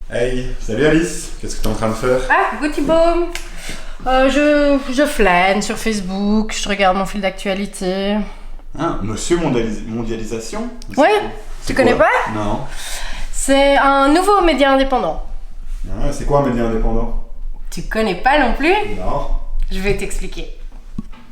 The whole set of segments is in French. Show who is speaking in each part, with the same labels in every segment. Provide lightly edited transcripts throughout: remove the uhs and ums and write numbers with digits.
Speaker 1: Hey, salut Alice, qu'est-ce que t'es en train de faire?
Speaker 2: Ah, coucou Thibaut. Je flâne sur Facebook, je regarde mon fil d'actualité.
Speaker 1: Ah, Monsieur Mondialisation?
Speaker 2: Ouais,
Speaker 1: C'est
Speaker 2: tu connais
Speaker 1: quoi?
Speaker 2: pas?
Speaker 1: Non.
Speaker 2: C'est un nouveau média indépendant.
Speaker 1: Ah, c'est quoi un média indépendant?
Speaker 2: Tu connais pas non plus?
Speaker 1: Non.
Speaker 2: Je vais t'expliquer.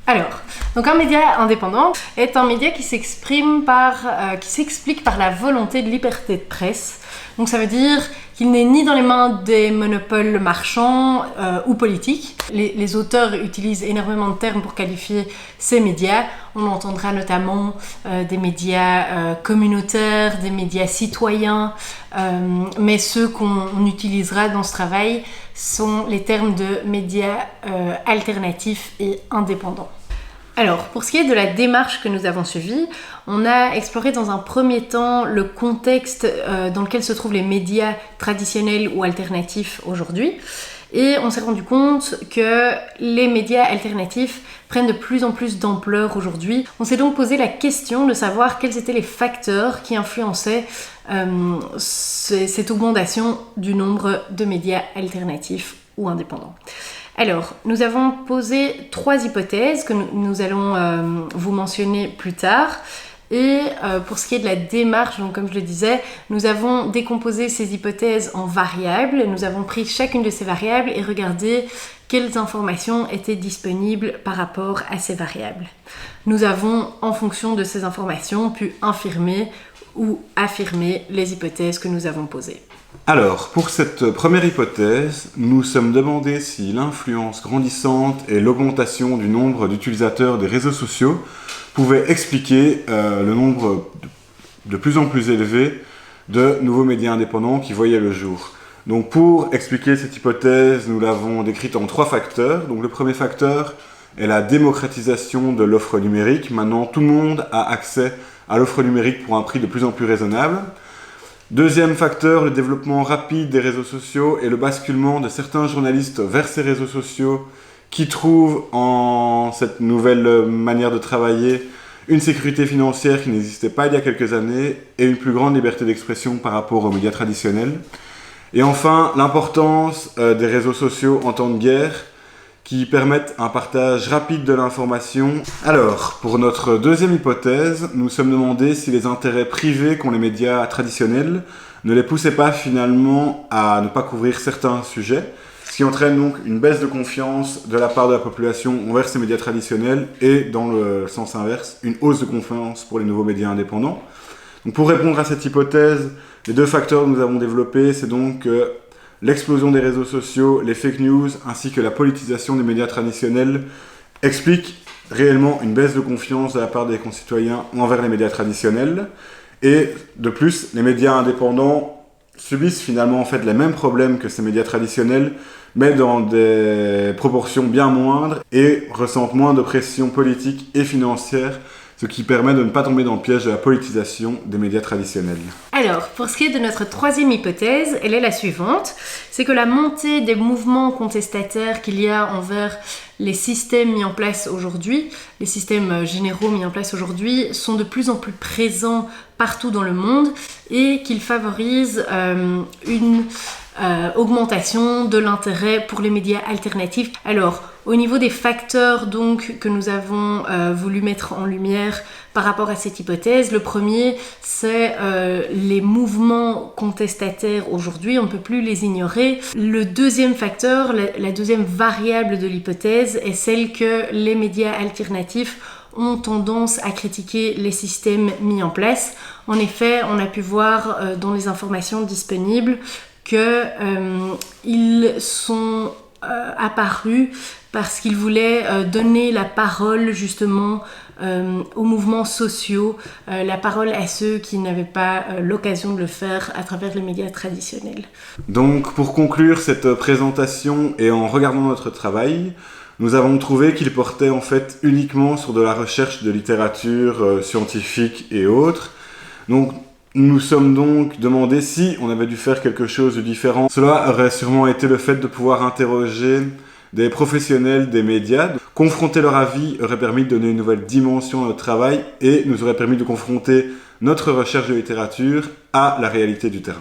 Speaker 2: Alors, donc un média indépendant est un média qui s'explique par la volonté de liberté de presse. Donc ça veut dire qu'il n'est ni dans les mains des monopoles marchands ou politiques. Les auteurs utilisent énormément de termes pour qualifier ces médias. On entendra notamment des médias communautaires, des médias citoyens, mais ceux qu'on utilisera dans ce travail sont les termes de médias alternatifs et indépendants. Alors, pour ce qui est de la démarche que nous avons suivie, on a exploré dans un premier temps le contexte dans lequel se trouvent les médias traditionnels ou alternatifs aujourd'hui. Et on s'est rendu compte que les médias alternatifs prennent de plus en plus d'ampleur aujourd'hui. On s'est donc posé la question de savoir quels étaient les facteurs qui influençaient cette augmentation du nombre de médias alternatifs ou indépendants. Alors, nous avons posé 3 hypothèses que nous allons vous mentionner plus tard. Et pour ce qui est de la démarche, donc comme je le disais, nous avons décomposé ces hypothèses en variables. Nous avons pris chacune de ces variables et regardé quelles informations étaient disponibles par rapport à ces variables. Nous avons, en fonction de ces informations, pu infirmer ou affirmer les hypothèses que nous avons posées.
Speaker 1: Alors, pour cette première hypothèse, nous sommes demandé si l'influence grandissante et l'augmentation du nombre d'utilisateurs des réseaux sociaux pouvaient expliquer le nombre de plus en plus élevé de nouveaux médias indépendants qui voyaient le jour. Donc pour expliquer cette hypothèse, nous l'avons décrite en 3 facteurs. Donc le premier facteur est la démocratisation de l'offre numérique. Maintenant, tout le monde a accès à l'offre numérique pour un prix de plus en plus raisonnable. Deuxième facteur, le développement rapide des réseaux sociaux et le basculement de certains journalistes vers ces réseaux sociaux qui trouvent en cette nouvelle manière de travailler une sécurité financière qui n'existait pas il y a quelques années et une plus grande liberté d'expression par rapport aux médias traditionnels. Et enfin, l'importance des réseaux sociaux en temps de guerre qui permettent un partage rapide de l'information. Alors, pour notre deuxième hypothèse, nous sommes demandé si les intérêts privés qu'ont les médias traditionnels ne les poussaient pas finalement à ne pas couvrir certains sujets, ce qui entraîne donc une baisse de confiance de la part de la population envers ces médias traditionnels et, dans le sens inverse, une hausse de confiance pour les nouveaux médias indépendants. Donc, pour répondre à cette hypothèse, les 2 facteurs que nous avons développés, c'est donc l'explosion des réseaux sociaux, les fake news, ainsi que la politisation des médias traditionnels expliquent réellement une baisse de confiance de la part des concitoyens envers les médias traditionnels. Et de plus, les médias indépendants subissent finalement en fait les mêmes problèmes que ces médias traditionnels, mais dans des proportions bien moindres et ressentent moins de pression politique et financière, ce qui permet de ne pas tomber dans le piège de la politisation des médias traditionnels.
Speaker 2: Alors, pour ce qui est de notre troisième hypothèse, elle est la suivante. C'est que la montée des mouvements contestataires qu'il y a envers les systèmes mis en place aujourd'hui, les systèmes généraux mis en place aujourd'hui, sont de plus en plus présents partout dans le monde et qu'ils favorisent une augmentation de l'intérêt pour les médias alternatifs. Alors, au niveau des facteurs donc, que nous avons voulu mettre en lumière par rapport à cette hypothèse, le premier, c'est les mouvements contestataires aujourd'hui, on ne peut plus les ignorer. Le deuxième facteur, la deuxième variable de l'hypothèse, est celle que les médias alternatifs ont tendance à critiquer les systèmes mis en place. En effet, on a pu voir dans les informations disponibles qu'ils sont apparus parce qu'ils voulaient donner la parole justement aux mouvements sociaux, la parole à ceux qui n'avaient pas l'occasion de le faire à travers les médias traditionnels.
Speaker 1: Donc pour conclure cette présentation et en regardant notre travail, nous avons trouvé qu'il portait en fait uniquement sur de la recherche de littérature scientifique et autres. Donc nous sommes donc demandé si on avait dû faire quelque chose de différent. Cela aurait sûrement été le fait de pouvoir interroger des professionnels des médias. Confronter leur avis aurait permis de donner une nouvelle dimension à notre travail et nous aurait permis de confronter notre recherche de littérature à la réalité du terrain.